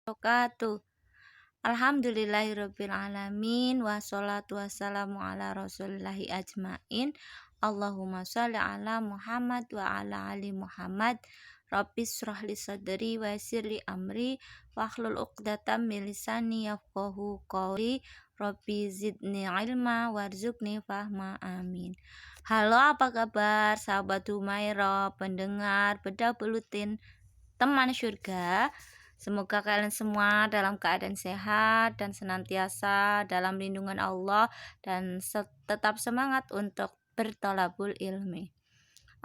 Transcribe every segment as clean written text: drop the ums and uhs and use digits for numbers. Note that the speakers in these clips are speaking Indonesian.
Wabarakatuh. Alhamdulillahirabbil alamin wassalatu wassalamu ala rasulillahi ajmain. Allahumma sholli ala Muhammad wa ala ali Muhammad. Rabbis shrahli sadri wa yassirli amri wahlul 'uqdatam min lisani yafqahu qawli. Rabbi zidni ilma warzuqni fahma, amin. Halo, apa kabar sahabat Humaira, pendengar Bedah Buletin Teman Surga? Semoga kalian semua dalam keadaan sehat dan senantiasa dalam lindungan Allah dan tetap semangat untuk bertolabul ilmi.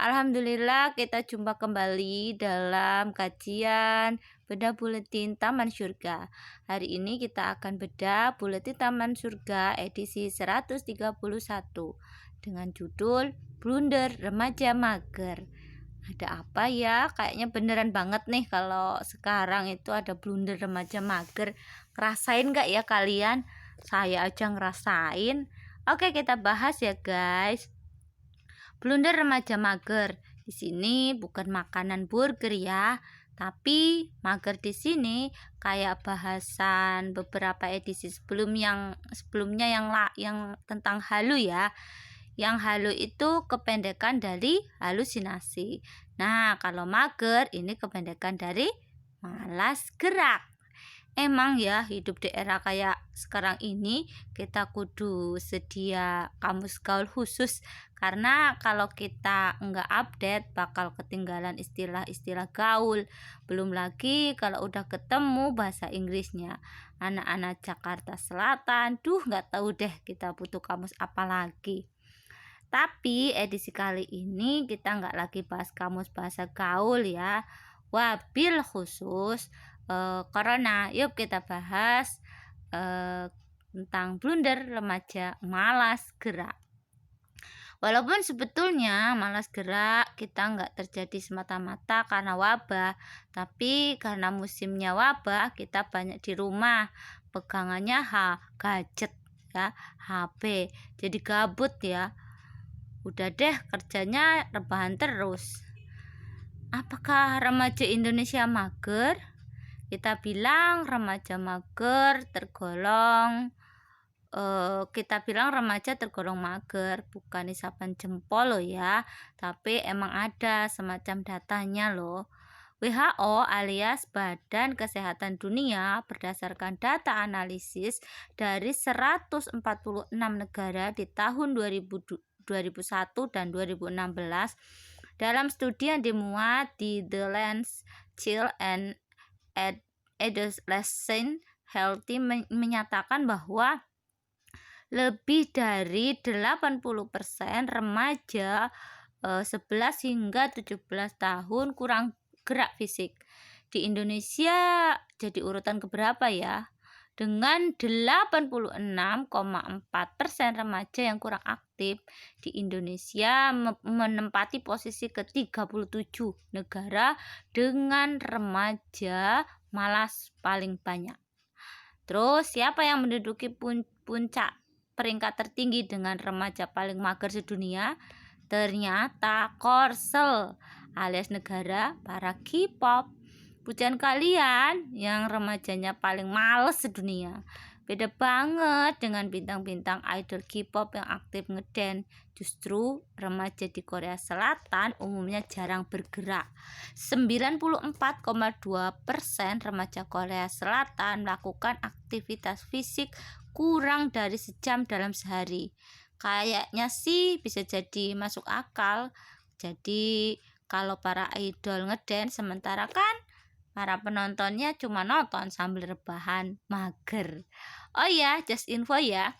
Alhamdulillah, kita jumpa kembali dalam kajian Bedah Buletin Taman Surga. Hari ini kita akan bedah Buletin Taman Surga edisi 131 dengan judul Blunder Remaja Mager. Ada apa ya? Kayaknya beneran banget nih kalau sekarang itu ada blunder remaja mager. Ngerasain gak ya kalian? Saya aja ngerasain. Oke, kita bahas ya guys. Blunder remaja mager. Di sini bukan makanan burger ya, tapi mager di sini kayak bahasan beberapa edisi sebelumnya yang tentang halu ya. Yang halu itu kependekan dari halusinasi. Nah, kalau mager ini kependekan dari malas gerak. Emang ya, hidup di era kayak sekarang ini kita kudu sedia kamus gaul khusus, karena kalau kita nggak update bakal ketinggalan istilah-istilah gaul. Belum lagi kalau udah ketemu bahasa Inggrisnya. Anak-anak Jakarta Selatan, nggak tahu deh kita butuh kamus apa lagi. Tapi edisi kali ini kita nggak lagi bahas kamus bahasa gaul ya, wabil khusus corona. Yuk kita bahas tentang blunder remaja malas gerak. Walaupun sebetulnya malas gerak kita nggak terjadi semata-mata karena wabah, tapi karena musimnya wabah kita banyak di rumah, pegangannya gadget ya, HP, jadi gabut ya. Udah deh kerjanya rebahan terus. Apakah remaja Indonesia mager? Kita bilang remaja mager tergolong remaja tergolong mager, bukan isapan jempol loh ya, tapi emang ada semacam datanya loh. WHO alias Badan Kesehatan Dunia berdasarkan data analisis dari 146 negara di tahun 2001 dan 2016 dalam studi yang dimuat di The Lancet Child and Adolescent Health menyatakan bahwa lebih dari 80% remaja 11 hingga 17 tahun kurang gerak fisik. Di Indonesia jadi urutan keberapa ya? Dengan 86,4% remaja yang kurang aktif, di Indonesia menempati posisi ke-37 negara dengan remaja malas paling banyak. Terus siapa yang menduduki puncak peringkat tertinggi dengan remaja paling mager sedunia? Ternyata Korsel alias negara para K-pop. Pujian kalian yang remajanya paling males sedunia. Beda banget dengan bintang-bintang idol K-pop yang aktif ngedance. Justru remaja di Korea Selatan umumnya jarang bergerak. 94,2% remaja Korea Selatan melakukan aktivitas fisik kurang dari sejam dalam sehari. Kayaknya sih bisa jadi masuk akal. Jadi kalau para idol ngedance, sementara kan para penontonnya cuma nonton sambil rebahan, mager. Oh ya, just info ya.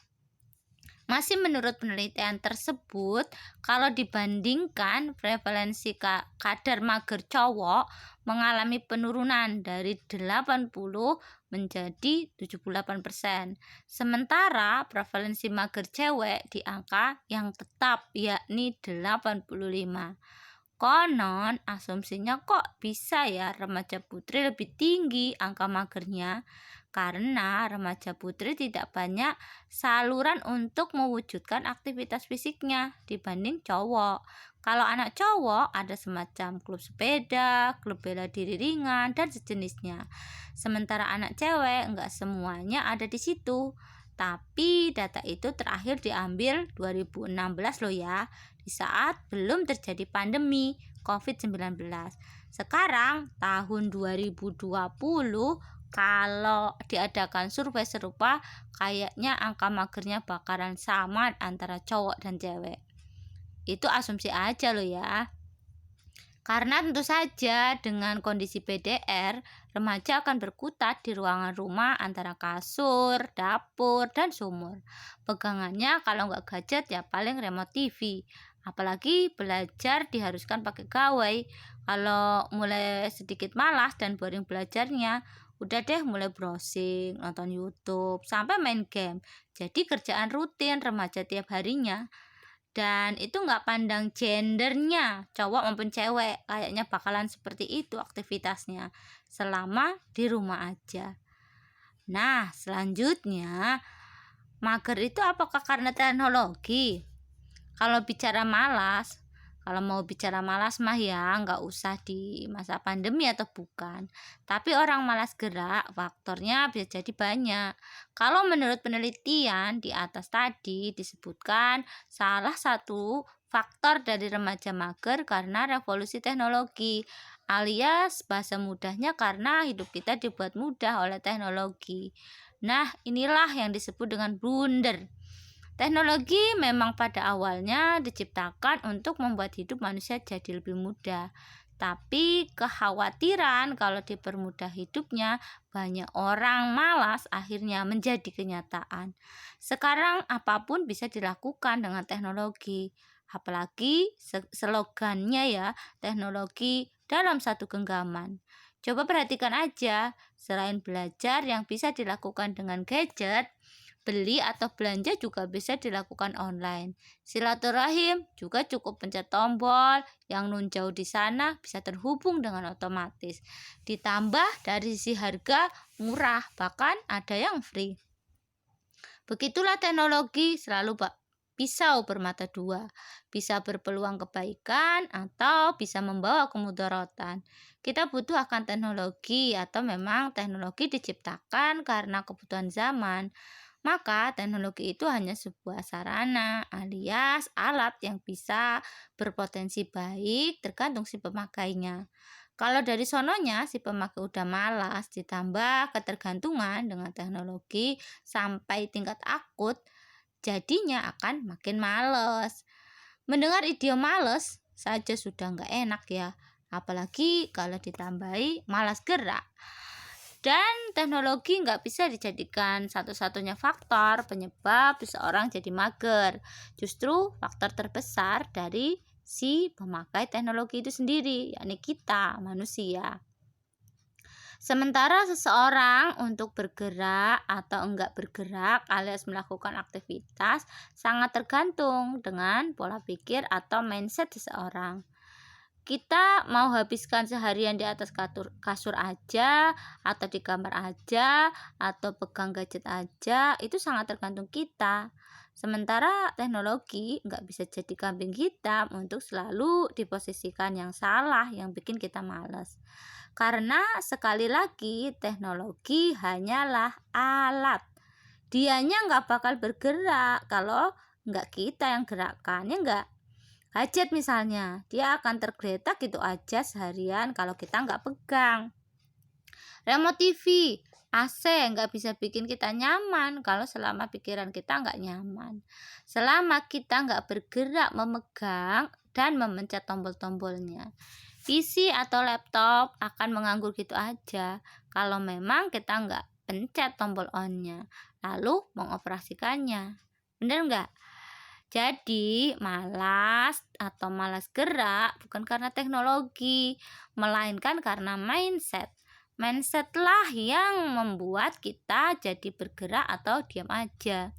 Masih menurut penelitian tersebut, kalau dibandingkan prevalensi kadar mager cowok mengalami penurunan dari 80 menjadi 78%. Sementara prevalensi mager cewek di angka yang tetap yakni 85. Konon asumsinya kok bisa ya remaja putri lebih tinggi angka magernya, karena remaja putri tidak banyak saluran untuk mewujudkan aktivitas fisiknya dibanding cowok. Kalau anak cowok ada semacam klub sepeda, klub bela diri ringan, dan sejenisnya. Sementara anak cewek nggak semuanya ada di situ. Tapi data itu terakhir diambil 2016 loh ya, di saat belum terjadi pandemi COVID-19. Sekarang tahun 2020, kalau diadakan survei serupa, kayaknya angka magernya bakalan sama antara cowok dan cewek. Itu asumsi aja loh ya. Karena tentu saja dengan kondisi PDR, remaja akan berkutat di ruangan rumah antara kasur, dapur, dan sumur. Pegangannya kalau nggak gadget ya paling remote TV. Apalagi belajar diharuskan pakai gawai. Kalau mulai sedikit malas dan boring belajarnya, udah deh mulai browsing, nonton YouTube, sampai main game. Jadi kerjaan rutin remaja tiap harinya. Dan itu nggak pandang gendernya, cowok maupun cewek, kayaknya bakalan seperti itu aktivitasnya selama di rumah aja. Nah, selanjutnya, mager itu apakah karena teknologi? Kalau mau bicara malas mah ya nggak usah di masa pandemi atau bukan. Tapi orang malas gerak faktornya bisa jadi banyak. Kalau menurut penelitian di atas tadi disebutkan salah satu faktor dari remaja mager karena revolusi teknologi, alias bahasa mudahnya karena hidup kita dibuat mudah oleh teknologi. Nah, inilah yang disebut dengan blunder. Teknologi memang pada awalnya diciptakan untuk membuat hidup manusia jadi lebih mudah. Tapi kekhawatiran kalau dipermudah hidupnya, banyak orang malas akhirnya menjadi kenyataan. Sekarang apapun bisa dilakukan dengan teknologi. Apalagi slogannya ya, teknologi dalam satu genggaman. Coba perhatikan aja, selain belajar yang bisa dilakukan dengan gadget, beli atau belanja juga bisa dilakukan online. Silaturahim juga cukup pencet tombol, yang nun jauh di sana bisa terhubung dengan otomatis. Ditambah dari sisi harga murah, bahkan ada yang free. Begitulah teknologi selalu pisau bermata dua, bisa berpeluang kebaikan atau bisa membawa kemudaratan. Kita butuh akan teknologi atau memang teknologi diciptakan karena kebutuhan zaman. Maka teknologi itu hanya sebuah sarana alias alat yang bisa berpotensi baik tergantung si pemakainya. Kalau dari sononya si pemakai udah malas ditambah ketergantungan dengan teknologi sampai tingkat akut, jadinya akan makin males. Mendengar idiom males saja sudah nggak enak ya, apalagi kalau ditambahi malas gerak. Dan teknologi nggak bisa dijadikan satu-satunya faktor penyebab seseorang jadi mager. Justru faktor terbesar dari si pemakai teknologi itu sendiri, yakni kita, manusia. Sementara seseorang untuk bergerak atau enggak bergerak alias melakukan aktivitas sangat tergantung dengan pola pikir atau mindset seseorang. Kita mau habiskan seharian di atas kasur aja, atau di kamar aja, atau pegang gadget aja, itu sangat tergantung kita. Sementara teknologi nggak bisa jadi kambing hitam untuk selalu diposisikan yang salah, yang bikin kita malas. Karena sekali lagi teknologi hanyalah alat. Dianya nggak bakal bergerak kalau nggak kita yang gerakan, ya nggak? Gadget misalnya, dia akan tergeletak gitu aja seharian kalau kita nggak pegang. Remote TV, AC nggak bisa bikin kita nyaman kalau selama pikiran kita nggak nyaman. Selama kita nggak bergerak memegang dan memencet tombol-tombolnya. PC atau laptop akan menganggur gitu aja kalau memang kita nggak pencet tombol on-nya, lalu mengoperasikannya. Bener nggak? Jadi malas atau malas gerak bukan karena teknologi, melainkan karena mindset. Mindsetlah yang membuat kita jadi bergerak atau diam aja.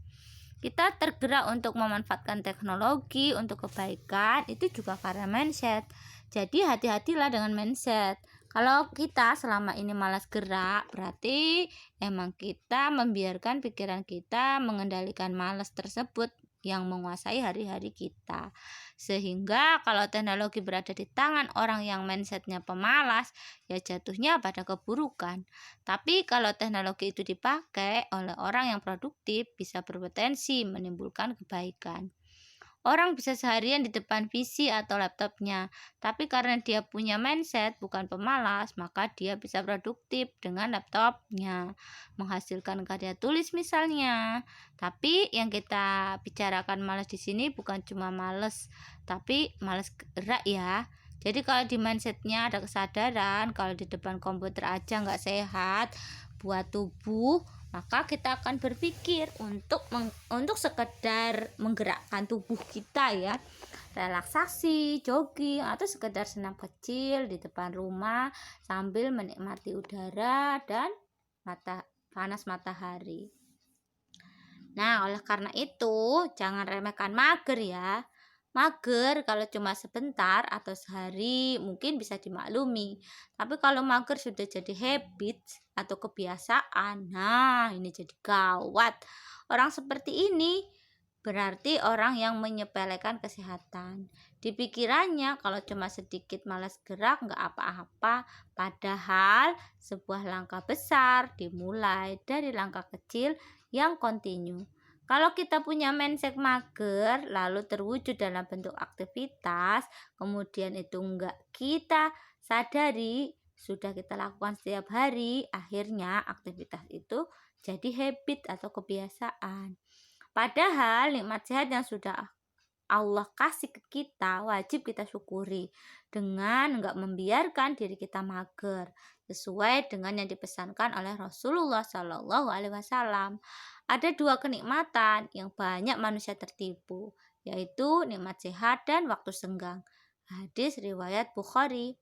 Kita tergerak untuk memanfaatkan teknologi untuk kebaikan, itu juga karena mindset. Jadi hati-hatilah dengan mindset. Kalau kita selama ini malas gerak, berarti emang kita membiarkan pikiran kita mengendalikan malas tersebut. yang menguasai hari-hari kita. Sehingga kalau teknologi berada di tangan orang yang mindsetnya pemalas, ya jatuhnya pada keburukan. Tapi kalau teknologi itu dipakai oleh orang yang produktif, bisa berpotensi menimbulkan kebaikan. Orang bisa seharian di depan PC atau laptopnya, tapi karena dia punya mindset bukan pemalas, maka dia bisa produktif dengan laptopnya, menghasilkan karya tulis misalnya. Tapi yang kita bicarakan malas di sini bukan cuma malas, tapi malas gerak ya. Jadi kalau di mindsetnya ada kesadaran, kalau di depan komputer aja nggak sehat buat tubuh, maka kita akan berpikir untuk sekedar menggerakkan tubuh kita ya, relaksasi, jogging, atau sekedar senam kecil di depan rumah sambil menikmati udara dan panas matahari. Nah, oleh karena itu jangan remehkan mager ya. Mager kalau cuma sebentar atau sehari mungkin bisa dimaklumi. Tapi kalau mager sudah jadi habit atau kebiasaan, nah ini jadi gawat. Orang seperti ini berarti orang yang menyepelekan kesehatan. Di pikirannya kalau cuma sedikit malas gerak nggak apa-apa. Padahal sebuah langkah besar dimulai dari langkah kecil yang kontinu. Kalau kita punya mindset mager, lalu terwujud dalam bentuk aktivitas, kemudian itu enggak kita sadari, sudah kita lakukan setiap hari, akhirnya aktivitas itu jadi habit atau kebiasaan. Padahal nikmat sehat yang sudah Allah kasih ke kita wajib kita syukuri dengan enggak membiarkan diri kita mager sesuai dengan yang dipesankan oleh Rasulullah Shallallahu Alaihi Wasallam. Ada dua kenikmatan yang banyak manusia tertipu, yaitu nikmat sehat dan waktu senggang. Hadis riwayat Bukhari.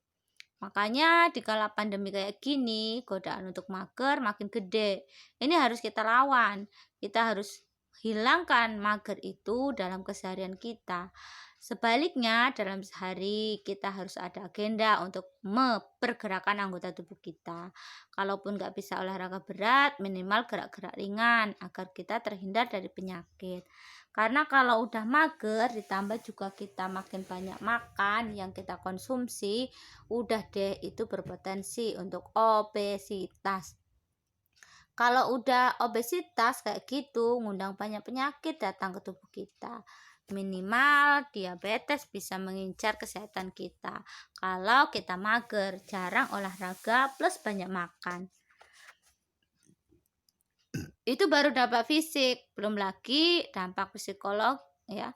Makanya di kala pandemi kayak gini, godaan untuk mager makin gede. Ini harus kita lawan. Kita harus hilangkan mager itu dalam keseharian kita. Sebaliknya, dalam sehari kita harus ada agenda untuk mempergerakan anggota tubuh kita. Kalaupun nggak bisa olahraga berat, minimal gerak-gerak ringan agar kita terhindar dari penyakit. Karena kalau udah mager, ditambah juga kita makin banyak makan yang kita konsumsi, udah deh itu berpotensi untuk obesitas. Kalau udah obesitas kayak gitu, ngundang banyak penyakit datang ke tubuh kita. Minimal diabetes bisa mengincar kesehatan kita. Kalau kita mager, jarang olahraga plus banyak makan. Itu baru dampak fisik, belum lagi dampak psikolog ya,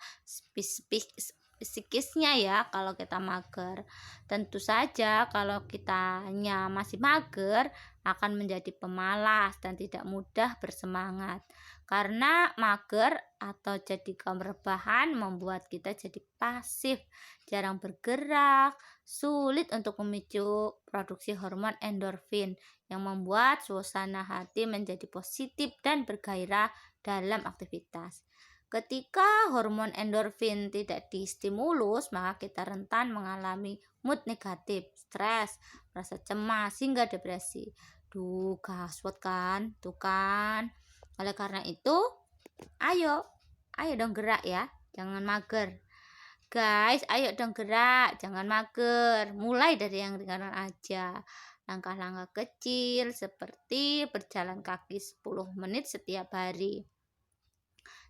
psikisnya ya kalau kita mager. Tentu saja kalau kitanya masih mager akan menjadi pemalas dan tidak mudah bersemangat. Karena mager atau jadi kaum rebahan membuat kita jadi pasif, jarang bergerak, sulit untuk memicu produksi hormon endorfin yang membuat suasana hati menjadi positif dan bergairah dalam aktivitas. Ketika hormon endorfin tidak distimulus, maka kita rentan mengalami mood negatif, stres, rasa cemas, hingga depresi. Duh, gaswat kan? Tuh kan? Oleh karena itu, ayo, ayo dong gerak ya, jangan mager. Guys, ayo dong gerak, jangan mager. Mulai dari yang ringan aja. Langkah-langkah kecil seperti berjalan kaki 10 menit setiap hari.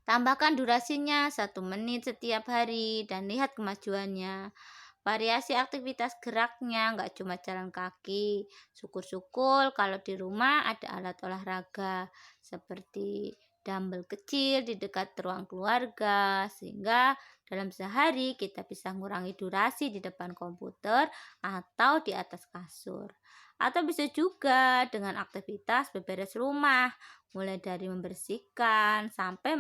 Tambahkan durasinya 1 menit setiap hari dan lihat kemajuannya. Variasi aktivitas geraknya nggak cuma jalan kaki. Syukur-syukur kalau di rumah ada alat olahraga seperti dumbbell kecil di dekat ruang keluarga, sehingga dalam sehari kita bisa mengurangi durasi di depan komputer atau di atas kasur. Atau bisa juga dengan aktivitas beberes rumah, mulai dari membersihkan sampai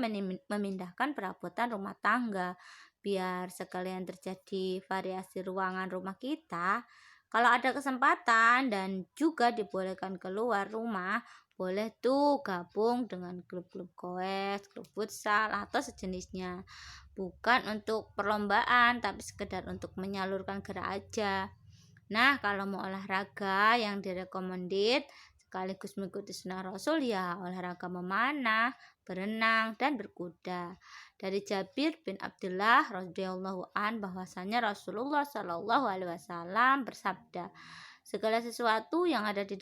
memindahkan perabotan rumah tangga, biar sekalian terjadi variasi ruangan rumah kita. Kalau ada kesempatan dan juga dibolehkan keluar rumah, boleh tuh gabung dengan klub-klub goes, klub futsal atau sejenisnya. Bukan untuk perlombaan, tapi sekedar untuk menyalurkan gerak aja. Nah, kalau mau olahraga yang direkomendit sekaligus mengikuti sunnah Rasul ya olahraga memanah, berenang, dan berkuda. Dari Jabir bin Abdullah radhiyallahu an bahwasanya Rasulullah Shallallahu alaihi wasallam bersabda, segala sesuatu yang ada di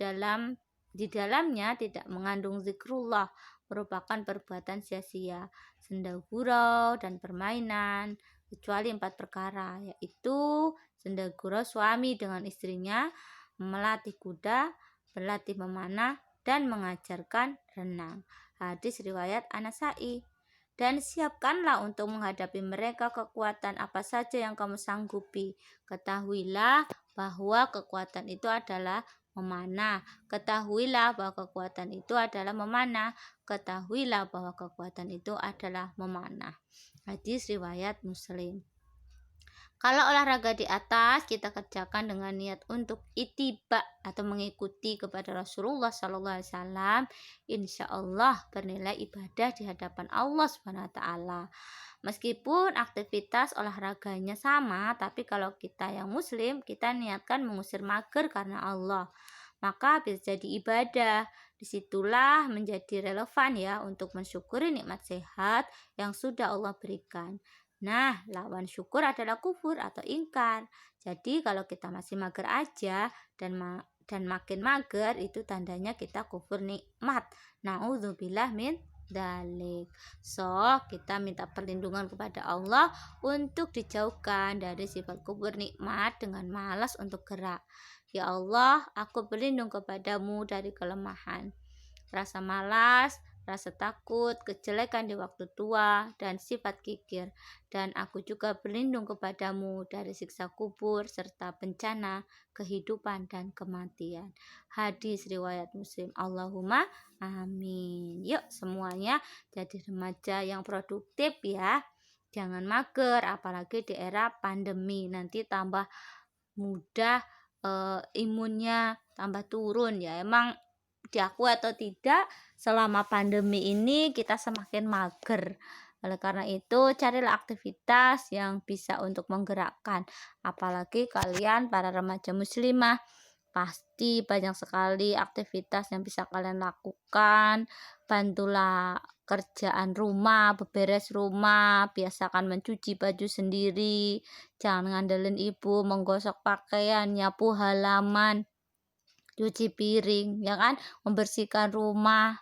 dalamnya tidak mengandung zikrullah merupakan perbuatan sia-sia, senda gurau dan permainan, kecuali 4 perkara, yaitu senda gurau suami dengan istrinya, melatih kuda, berlatih memanah, dan mengajarkan renang. Hadis riwayat An-Nasa'i. Dan siapkanlah untuk menghadapi mereka kekuatan apa saja yang kamu sanggupi. Ketahuilah bahwa kekuatan itu adalah memanah. Ketahuilah bahwa kekuatan itu adalah memanah. Ketahuilah bahwa kekuatan itu adalah memanah. Hadis riwayat Muslim. Kalau olahraga di atas kita kerjakan dengan niat untuk ittiba atau mengikuti kepada Rasulullah Sallallahu Alaihi Wasallam, insya Allah bernilai ibadah di hadapan Allah Subhanahu Wa Taala. Meskipun aktivitas olahraganya sama, tapi kalau kita yang Muslim kita niatkan mengusir mager karena Allah, maka bisa jadi ibadah. Disitulah menjadi relevan ya untuk mensyukuri nikmat sehat yang sudah Allah berikan. Nah, lawan syukur adalah kufur atau ingkar. Jadi kalau kita masih mager aja dan makin mager itu tandanya kita kufur nikmat. Nauzubillah min dalik. So, kita minta perlindungan kepada Allah untuk dijauhkan dari sifat kufur nikmat dengan malas untuk gerak. Ya Allah, aku berlindung kepadamu dari kelemahan, rasa malas, rasa takut, kejelekan di waktu tua, dan sifat kikir. Dan aku juga berlindung kepadamu dari siksa kubur serta bencana, kehidupan, dan kematian. Hadis riwayat Muslim. Allahumma amin. Yuk semuanya jadi remaja yang produktif ya. Jangan mager, apalagi di era pandemi. Nanti tambah mudah imunnya tambah turun ya. Emang diakui atau tidak, selama pandemi ini kita semakin mager. Oleh karena itu, carilah aktivitas yang bisa untuk menggerakkan. Apalagi kalian para remaja muslimah, pasti banyak sekali aktivitas yang bisa kalian lakukan. Bantulah kerjaan rumah, beberes rumah, biasakan mencuci baju sendiri, jangan ngandelin ibu, menggosok pakaian, nyapu halaman, cuci piring, ya kan, membersihkan rumah.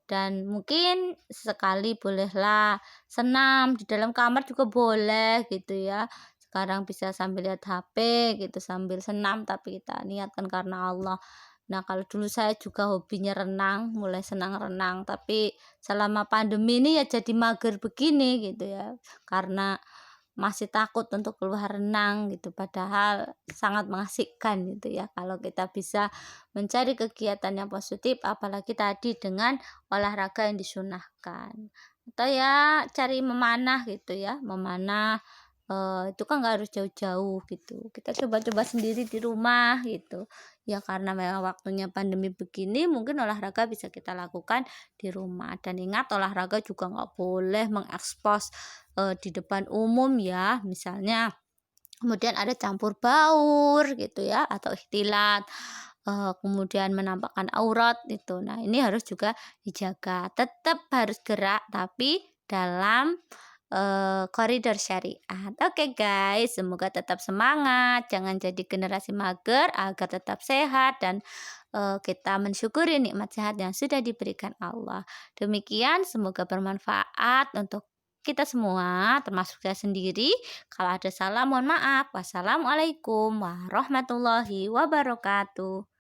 Dan mungkin sekali bolehlah senam di dalam kamar juga boleh gitu ya. Sekarang bisa sambil lihat HP gitu, sambil senam, tapi kita niatkan karena Allah. Nah, kalau dulu saya juga hobinya renang, mulai senang renang, tapi selama pandemi ini ya jadi mager begini gitu ya, karena masih takut untuk keluar renang gitu, padahal sangat mengasihkan gitu ya kalau kita bisa mencari kegiatan yang positif, apalagi tadi dengan olahraga yang disunahkan. Atau ya cari memanah gitu ya, memanah itu kan nggak harus jauh-jauh gitu, kita coba-coba sendiri di rumah gitu ya, karena memang waktunya pandemi begini mungkin olahraga bisa kita lakukan di rumah. Dan ingat, olahraga juga nggak boleh mengekspos di depan umum ya, misalnya kemudian ada campur baur gitu ya, atau ikhtilat, kemudian menampakkan aurat itu. Nah, ini harus juga dijaga, tetap harus gerak tapi dalam koridor syariat. Oke guys, semoga tetap semangat, jangan jadi generasi mager, agar tetap sehat dan kita mensyukuri nikmat sehat yang sudah diberikan Allah. Demikian, semoga bermanfaat untuk kita semua, termasuk saya sendiri. Kalau ada salah mohon maaf. Wassalamualaikum warahmatullahi wabarakatuh.